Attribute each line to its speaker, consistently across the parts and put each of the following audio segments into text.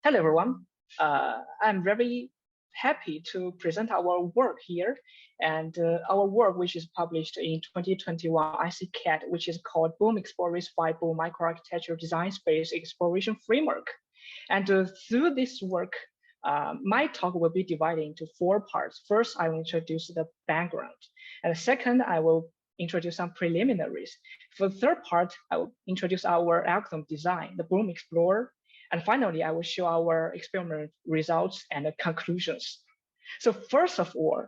Speaker 1: Hello, everyone. I'm very happy to present our work here, and our work, which is published in 2021 ICCAD, which is called Boom Explore RISC-V Boom Microarchitecture Design Space Exploration Framework. And through this work, my talk will be divided into 4 parts. First, I will introduce the background, and second, I will introduce some preliminaries. For the third part, I will introduce our algorithm design, the Boom Explorer. And finally, I will show our experiment results and the conclusions. So first of all,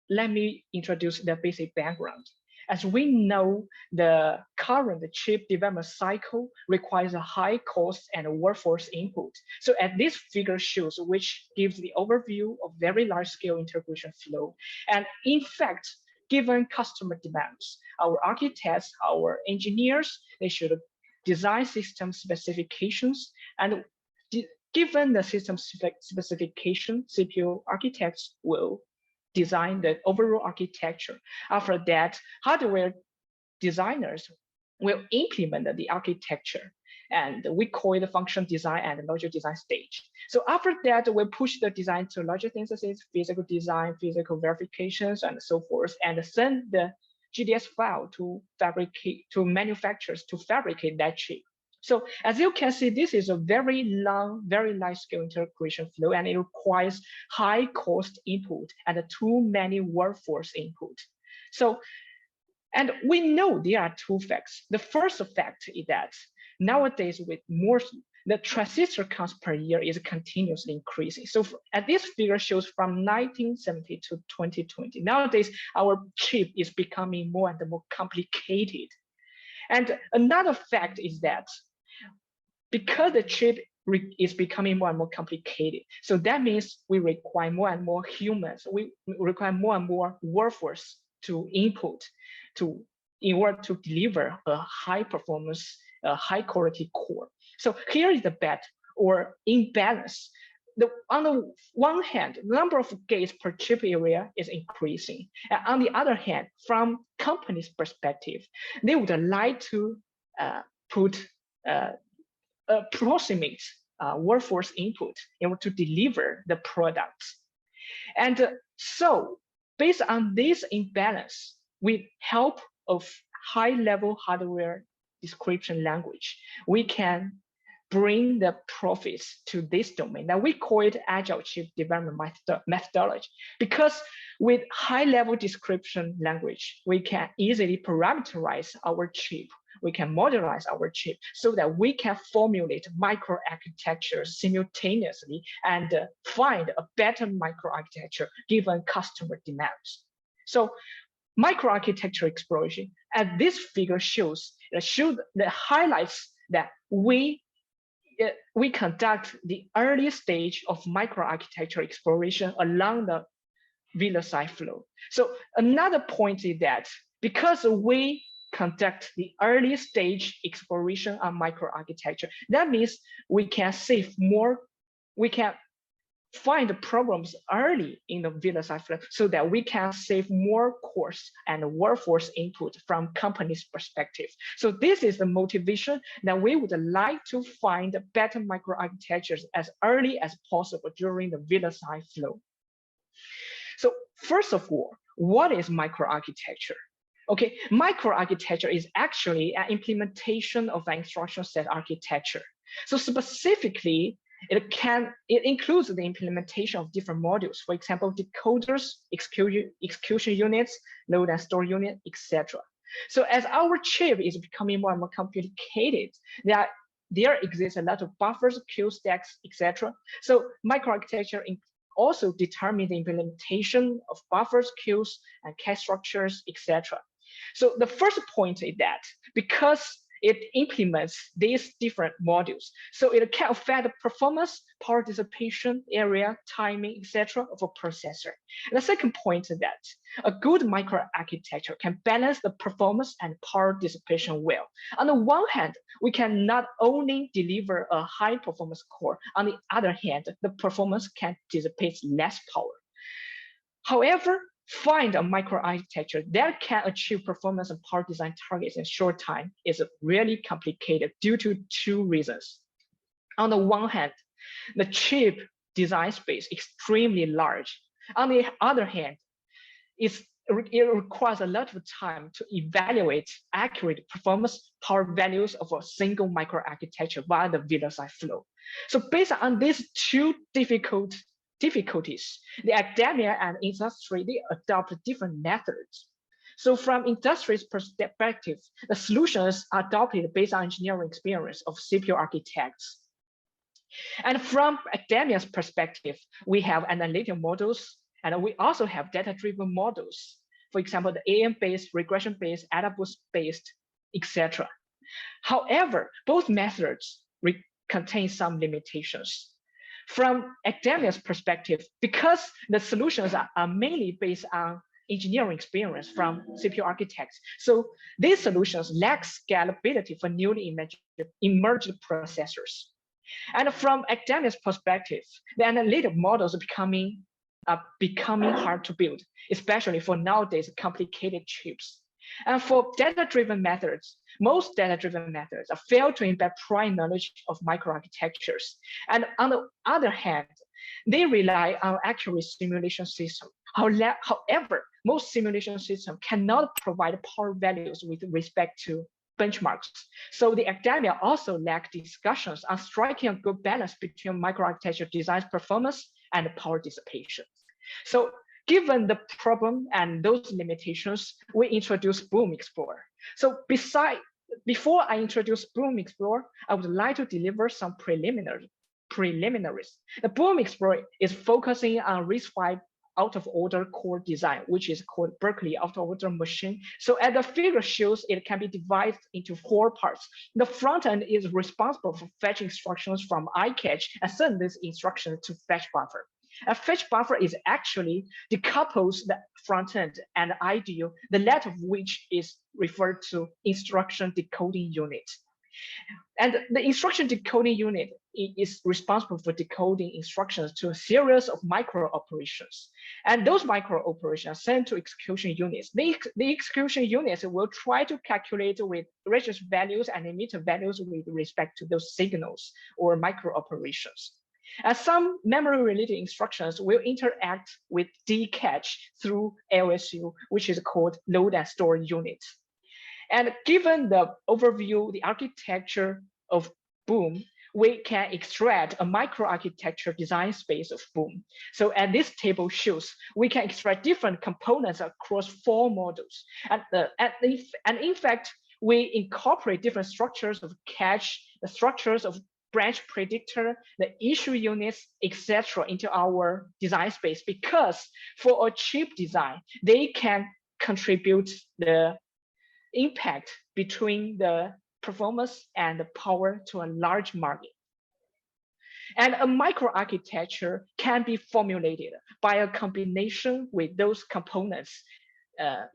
Speaker 1: let me introduce the basic background. As we know, the current chip development cycle requires a high cost and workforce input. So as this figure shows, which gives the overview of very large scale integration flow. And in fact, given customer demands, our architects, our engineers, they should design system specifications, and given the system specification, CPU architects will design the overall architecture. After that, hardware designers will implement the architecture, and we call it the function design and logic design stage. So after that, we'll push the design to logic synthesis, physical design, physical verifications, and so forth, and send the GDS file to manufacturers to fabricate that chip. So as you can see, this is a very long, very large scale integration flow, and it requires high cost input and too many workforce input. So, and we know there are 2 facts. The first fact is that nowadays with the transistor counts per year is continuously increasing. So as this figure shows from 1970 to 2020, nowadays our chip is becoming more and more complicated. And another fact is that because the chip is becoming more and more complicated, so that means we require more and more humans, we require more and more workforce to input in order to deliver a high performance, high quality core. So here is the bet or imbalance. On the one hand, the number of gates per chip area is increasing. And on the other hand, from company's perspective, they would like to approximate workforce input in order to deliver the products. And so based on this imbalance, with help of high-level hardware description language, we can bring the profits to this domain. Now we call it agile chip development methodology, because with high-level description language, we can easily parameterize our chip. We can modelize our chip so that we can formulate microarchitectures simultaneously and find a better microarchitecture given customer demands. So microarchitecture exploration, as this figure shows, that highlights that we conduct the early stage of microarchitecture exploration along the VLSI flow. So another point is that because we conduct the early stage exploration on microarchitecture, that means we can save more, we can find the problems early in the VLSI flow so that we can save more cost and workforce input from company's perspective. So this is the motivation that we would like to find better microarchitectures as early as possible during the VLSI flow. So first of all, what is microarchitecture? Okay, microarchitecture is actually an implementation of an instruction set architecture. So specifically, it includes the implementation of different modules, for example, decoders, execution units, load and store unit, etc. So as our chip is becoming more and more complicated, there exists a lot of buffers, queue stacks, etc. So microarchitecture also determines the implementation of buffers, queues, and cache structures, etc. So the first point is that because it implements these different modules, so it can affect the performance, power dissipation, area, timing, etc. of a processor. And the second point is that a good microarchitecture can balance the performance and power dissipation well. On the one hand, we can not only deliver a high performance core, on the other hand, the performance can dissipate less power. However, find a microarchitecture that can achieve performance and power design targets in short time is really complicated due to 2 reasons. On the one hand, the chip design space extremely large. On the other hand, it requires a lot of time to evaluate accurate performance power values of a single microarchitecture via the VLSI flow. So based on these two difficulties, the academia and industry, they adopt different methods. So from industry's perspective, the solutions are adopted based on engineering experience of CPU architects. And from academia's perspective, we have analytic models, and we also have data-driven models. For example, the AM-based, regression-based, AdaBoost-based, etc. However, both methods contain some limitations. From academia's perspective, because the solutions are mainly based on engineering experience from CPU architects, so these solutions lack scalability for newly emerged processors. And from academia's perspective, the analytic models are becoming hard to build, especially for nowadays complicated chips. And for data-driven methods, most data-driven methods fail to embed prior knowledge of microarchitectures. And on the other hand, they rely on accurate simulation system. However, most simulation systems cannot provide power values with respect to benchmarks. So the academia also lack discussions on striking a good balance between microarchitecture design performance and power dissipation. So given the problem and those limitations, we introduced Boom Explorer. So before I introduce Boom Explorer, I would like to deliver some preliminaries. The Boom Explorer is focusing on RISC-V out-of-order core design, which is called Berkeley out-of-order machine. So as the figure shows, it can be divided into 4 parts. The front end is responsible for fetch instructions from ICCAD and send this instruction to fetch buffer. A fetch buffer is actually decouples the front end and IDE, the latter of which is referred to instruction decoding unit. And the instruction decoding unit is responsible for decoding instructions to a series of micro operations. And those micro operations are sent to execution units. The execution units will try to calculate with register values and emitter values with respect to those signals or micro operations. And some memory-related instructions will interact with D-catch through LSU, which is called load and store unit. And given the overview, the architecture of Boom, we can extract a microarchitecture design space of Boom. So as this table shows, we can extract different components across 4 models. And in fact, we incorporate different structures of cache, the structures of branch predictor, the issue units, etc. into our design space, because for a chip design, they can contribute the impact between the performance and the power to a large margin. And a microarchitecture can be formulated by a combination with those components,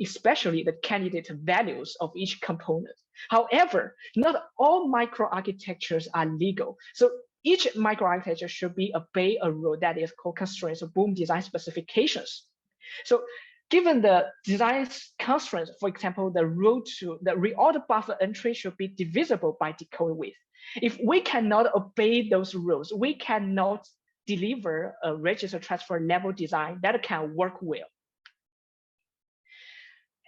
Speaker 1: especially the candidate values of each component. However, not all microarchitectures are legal. So each microarchitecture should obey a rule that is called constraints of Boom design specifications. So given the design constraints, for example, the reorder buffer entry should be divisible by decode width. If we cannot obey those rules, we cannot deliver a register transfer level design that can work well.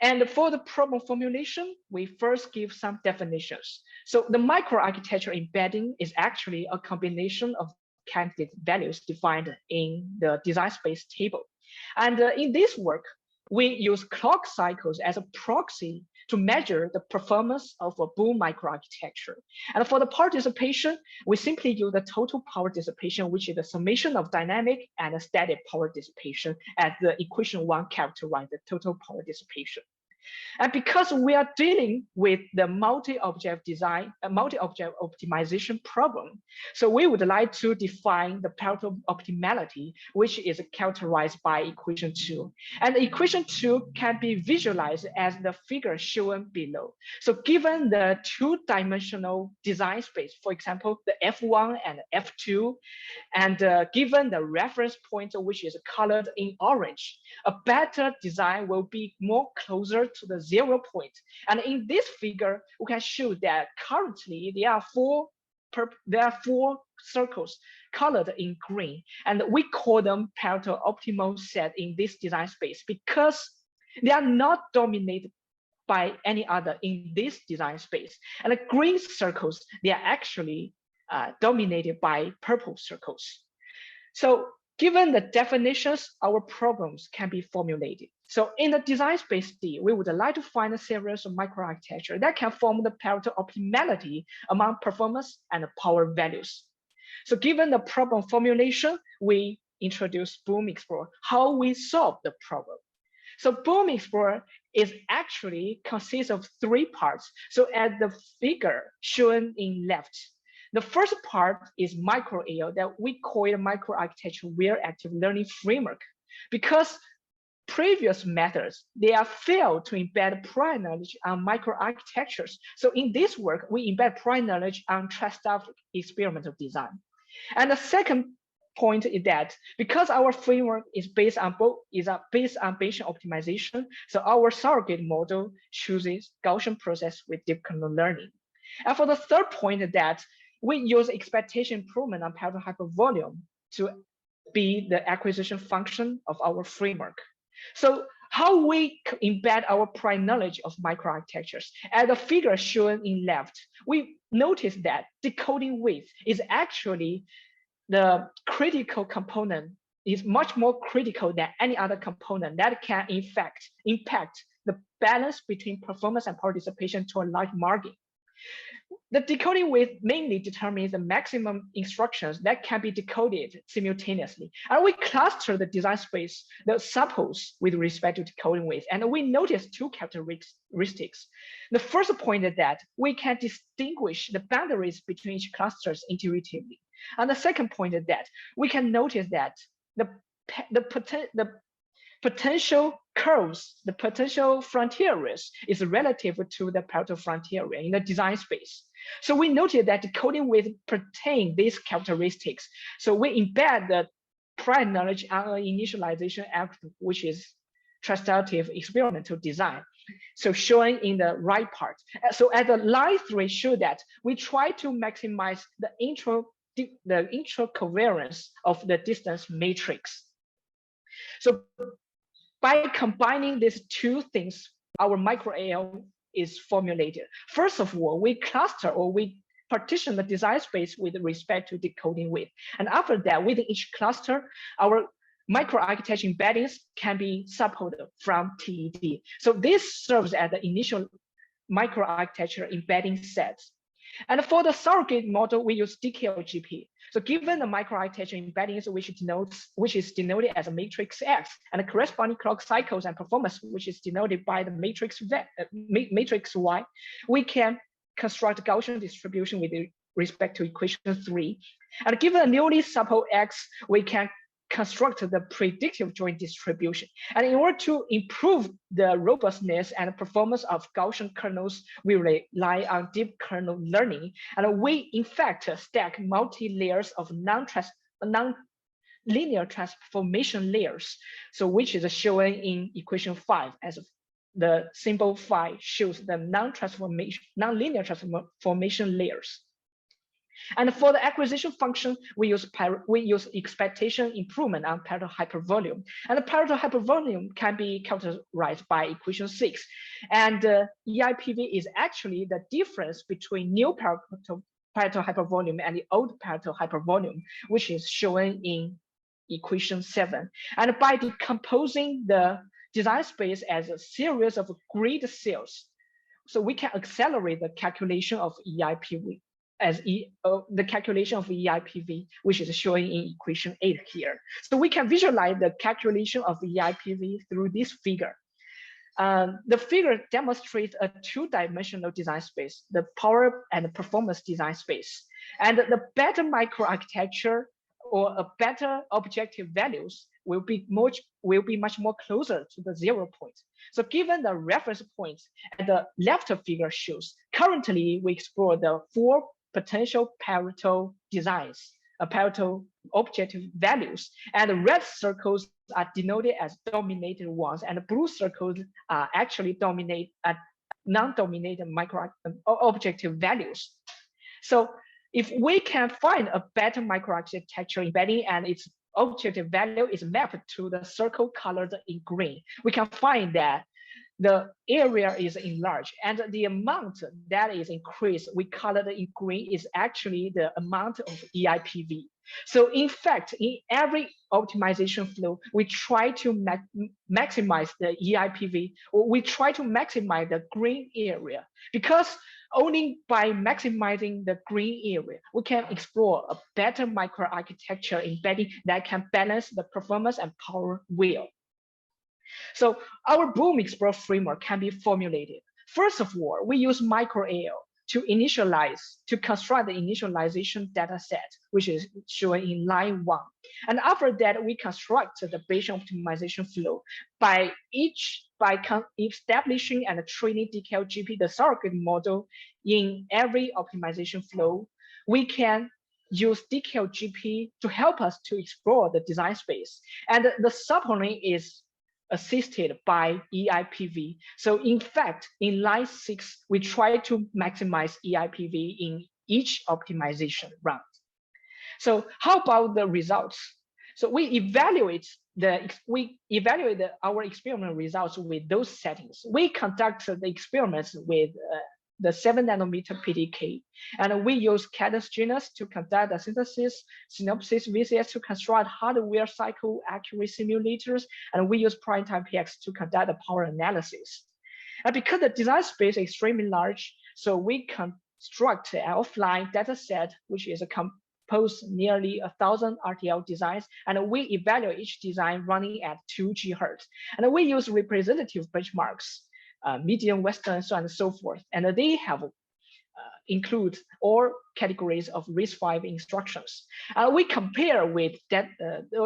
Speaker 1: And for the problem formulation, we first give some definitions. So the microarchitecture embedding is actually a combination of candidate values defined in the design space table. And in this work, we use clock cycles as a proxy to measure the performance of a Boom microarchitecture. And for the power dissipation, we simply use the total power dissipation, which is the summation of dynamic and static power dissipation, as the equation 1 characterizes the total power dissipation. And because we are dealing with the multi-object design, multi-object optimization problem, so we would like to define the path optimality, which is characterized by equation 2. And the equation 2 can be visualized as the figure shown below. So given the 2-dimensional design space, for example, the F1 and F2, and given the reference point, which is colored in orange, a better design will be more closer to the 0 point. And in this figure, we can show that currently there are 4 there are 4 circles colored in green, and we call them Pareto optimal set in this design space because they are not dominated by any other in this design space. And the green circles, they are actually dominated by purple circles. So given the definitions, our problems can be formulated. So in the design space D, we would like to find a series of microarchitecture that can form the Pareto optimality among performance and power values. So given the problem formulation, we introduce Boom Explorer, how we solve the problem. So Boom Explorer is actually consists of 3 parts. So at the figure shown in left, the first part is micro-AL that we call it microarchitecture where active learning framework, because previous methods, they are failed to embed prior knowledge on microarchitectures. So in this work, we embed prior knowledge on trust-staffed experimental design. And the second point is that because our framework is based on Bayesian optimization, so our surrogate model chooses Gaussian process with deep kernel learning. And for the third point is that we use expectation improvement on Pareto hypervolume to be the acquisition function of our framework. So how we embed our prior knowledge of microarchitectures. At the figure shown in left, we notice that decoding width is actually the critical component, is much more critical than any other component that can in fact impact the balance between performance and participation to a large margin. The decoding width mainly determines the maximum instructions that can be decoded simultaneously. And we cluster the design space, the suppos with respect to decoding width. And we notice 2 characteristics. The first point is that we can distinguish the boundaries between each clusters intuitively. And the second point is that we can notice that the potential curves, the potential frontier risk is relative to the Pareto frontier area in the design space. So we noted that decoding width pertain these characteristics. So we embed the prior knowledge on an initialization algorithm, which is trust-staffed experimental design. So showing in the right part. So at the line 3 show that we try to maximize the introcovariance of the distance matrix. So by combining these 2 things, our micro-AL is formulated. First of all, we cluster or we partition the design space with respect to decoding width. And after that, within each cluster, our microarchitecture embeddings can be supported from TED. So this serves as the initial microarchitecture embedding sets. And for the surrogate model, we use DKLGP. So given the microarchitecture embeddings, which is denoted as a matrix X, and the corresponding clock cycles and performance, which is denoted by the matrix Y, we can construct Gaussian distribution with respect to equation 3. And given a newly supple X, we can construct the predictive joint distribution. And in order to improve the robustness and performance of Gaussian kernels, we rely on deep kernel learning. And we, in fact, stack multi-layers of non-linear transformation layers, so which is shown in equation 5 as the symbol phi shows the non-linear transformation layers. And for the acquisition function, we use expectation improvement on Pareto hypervolume. And the Pareto hypervolume can be characterized by equation 6. And EIPV is actually the difference between new Pareto hypervolume and the old Pareto hypervolume, which is shown in equation 7. And by decomposing the design space as a series of grid cells, so we can accelerate the calculation of EIPV as the calculation of EIPV, which is showing in equation 8 here. So we can visualize the calculation of EIPV through this figure. The figure demonstrates a 2-dimensional design space, the power and performance design space. And the better microarchitecture or a better objective values will be much more closer to the 0 point. So given the reference points and the left figure shows, currently we explore the 4 potential Pareto designs, Pareto objective values, and the red circles are denoted as dominated ones, and the blue circles are actually non-dominated micro objective values. So if we can find a better microarchitecture embedding and its objective value is mapped to the circle colored in green, we can find that the area is enlarged and the amount that is increased, we colored in green, is actually the amount of EIPV. So in fact, in every optimization flow, we try to maximize the EIPV, or we try to maximize the green area, because only by maximizing the green area, we can explore a better microarchitecture embedding that can balance the performance and power well. So our Boom Explorer framework can be formulated. First of all, we use MicroAL to construct the initialization data set, which is shown in line 1. And after that, we construct the Bayesian optimization flow by establishing and training DKLGP, the surrogate model, in every optimization flow. We can use DKLGP to help us to explore the design space. And the sublearning is assisted by EIPV. So in fact, in line 6, we try to maximize EIPV in each optimization round. So how about the results? So we evaluate our experiment results with those settings. We conduct the experiments with the 7nm PDK, and we use Cadence Genus to conduct the synthesis, Synopsys VCS to construct hardware cycle accuracy simulators, and we use PrimeTime PX to conduct the power analysis. And because the design space is extremely large, so we construct an offline data set, which is composed nearly 1,000 RTL designs, and we evaluate each design running at 2 GHz. And we use representative benchmarks, medium, western, so on and so forth. And they have include all categories of RISC-V instructions. We compare with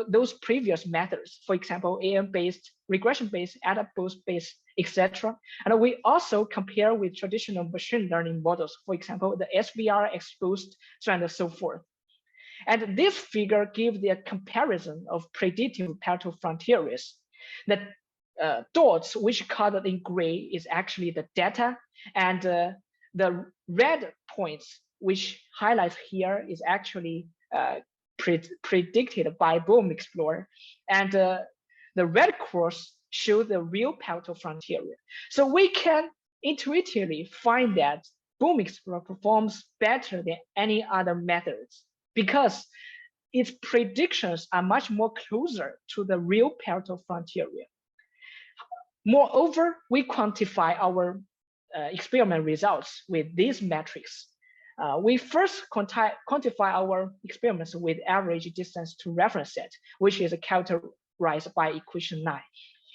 Speaker 1: those previous methods, for example, AM-based, regression-based, adaptive-based, etc. And we also compare with traditional machine learning models, for example, the SVR exposed, so on and so forth. And this figure gives the comparison of predictive Pareto frontiers. The dots, which colored in gray, is actually the data, and the red points, which highlights here, is actually predicted by Boom Explorer, and the red cross shows the real Pareto frontier. So we can intuitively find that Boom Explorer performs better than any other methods because its predictions are much more closer to the real Pareto frontier. Moreover, we quantify our experiment results with these metrics. We first quantify our experiments with average distance to reference set, which is characterized by equation 9.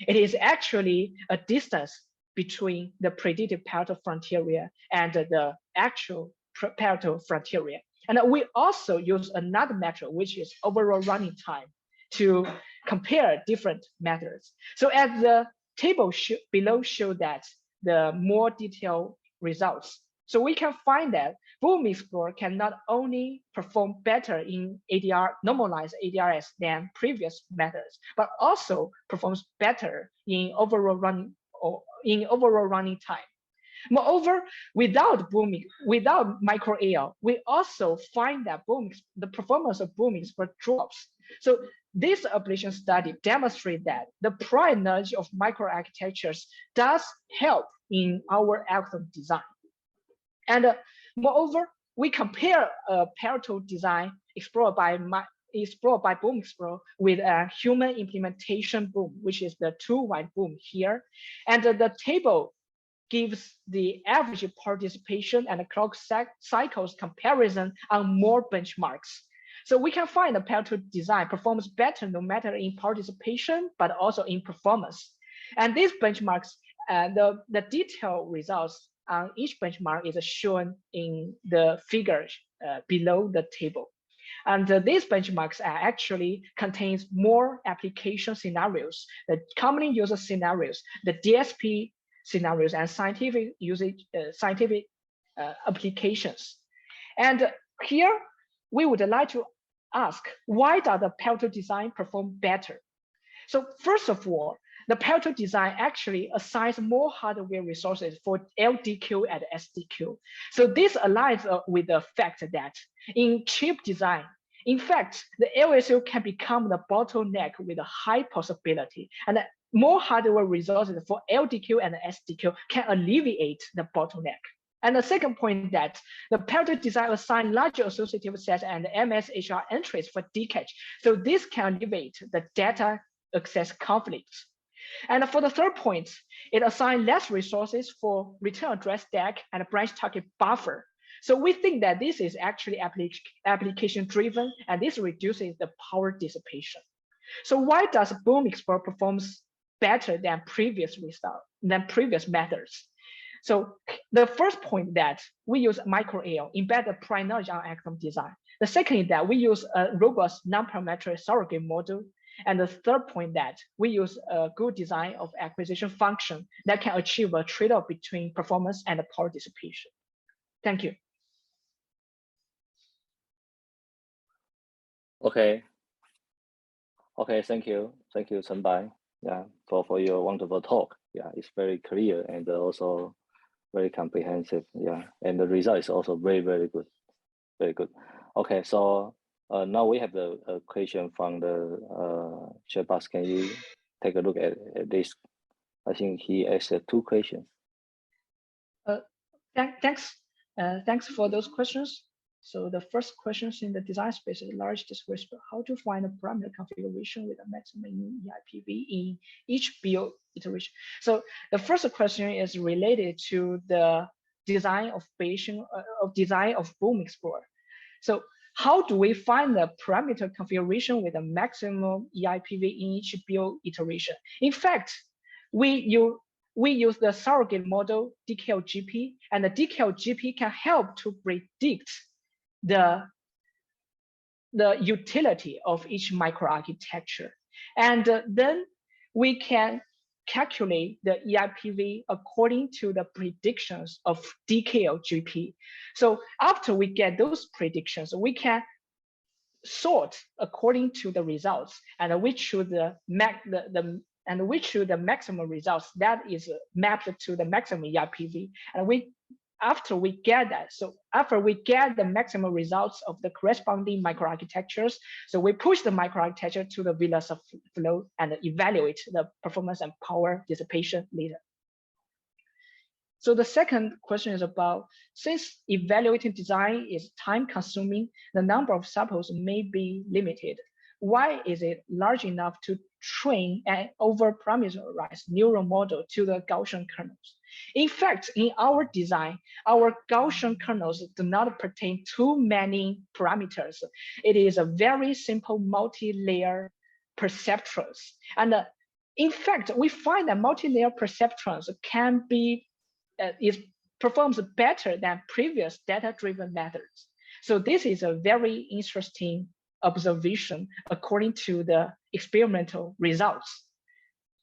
Speaker 1: It is actually a distance between the predicted Pareto frontier and the actual Pareto frontier. And we also use another metric, which is overall running time, to compare different methods. So as the table below show that the more detailed results. So we can find that Boom Explorer can not only perform better in ADR, normalized ADRS than previous methods, but also performs better in overall running time. Moreover, without MicroAL, we also find that the performance of Boom Explorer drops. So this ablation study demonstrates that the prior knowledge of microarchitectures does help in our algorithm design. And moreover, we compare a Pareto design explored by Boom Explorer with a human implementation Boom, which is the 2-white Boom here. And the table gives the average participation and the clock cycles comparison on more benchmarks. So we can find the Pareto design performs better no matter in participation, but also in performance. And these benchmarks, the detailed results on each benchmark is shown in the figure below the table. And these benchmarks actually contains more application scenarios, the commonly used scenarios, the DSP scenarios, and scientific usage, applications. And here we would like to ask, why does the Pareto design perform better? So first of all, the parallel design actually assigns more hardware resources for LDQ and SDQ. So this aligns with the fact that in chip design, in fact, the LSU can become the bottleneck with a high possibility, and more hardware resources for LDQ and SDQ can alleviate the bottleneck. And the second point that the parallel design assign larger associative sets and MSHR entries for DCAD. So this can alleviate the data access conflicts. And for the third point, it assigns less resources for return address stack and branch target buffer. So we think that this is actually application driven, and this reduces the power dissipation. So why does Boom Explorer performs better than previous methods? So the first point that we use micro-AL, embedded prior knowledge on algorithm design. The second is that we use a robust non-parametric surrogate model. And the third point that we use a good design of acquisition function that can achieve a trade-off between performance and power dissipation. Thank you.
Speaker 2: Okay, thank you, Chen Bai, yeah, for your wonderful talk. Yeah, it's very clear and also very comprehensive. Yeah, and the result is also very good, very good. Okay, so now we have the question from the chat box. Can you take a look at this? I think he asked 2 questions.
Speaker 1: Thanks for those questions. So the first questions in the design space is large discrete. How to find a parameter configuration with a maximum EIPV in each build iteration? So the first question is related to the design of Boom Explorer. So how do we find the parameter configuration with a maximum EIPV in each build iteration? In fact, we use the surrogate model DKLGP, and the DKLGP can help to predict the utility of each microarchitecture. And then we can calculate the EIPV according to the predictions of DKLGP. So after we get those predictions, we can sort according to the results, and we choose the maximum results that is mapped to the maximum EIPV. And after we get the maximum results of the corresponding microarchitectures, so we push the microarchitecture to the villas of flow and evaluate the performance and power dissipation later. So the second question is about, since evaluating design is time consuming, the number of samples may be limited. Why is it large enough to train an over-parameterized neural model to the Gaussian kernels? In fact, in our design, our Gaussian kernels do not pertain too many parameters. It is a very simple multi-layer perceptrons. And in fact, we find that multi-layer perceptrons can be, performs better than previous data-driven methods. So this is a very interesting observation according to the experimental results.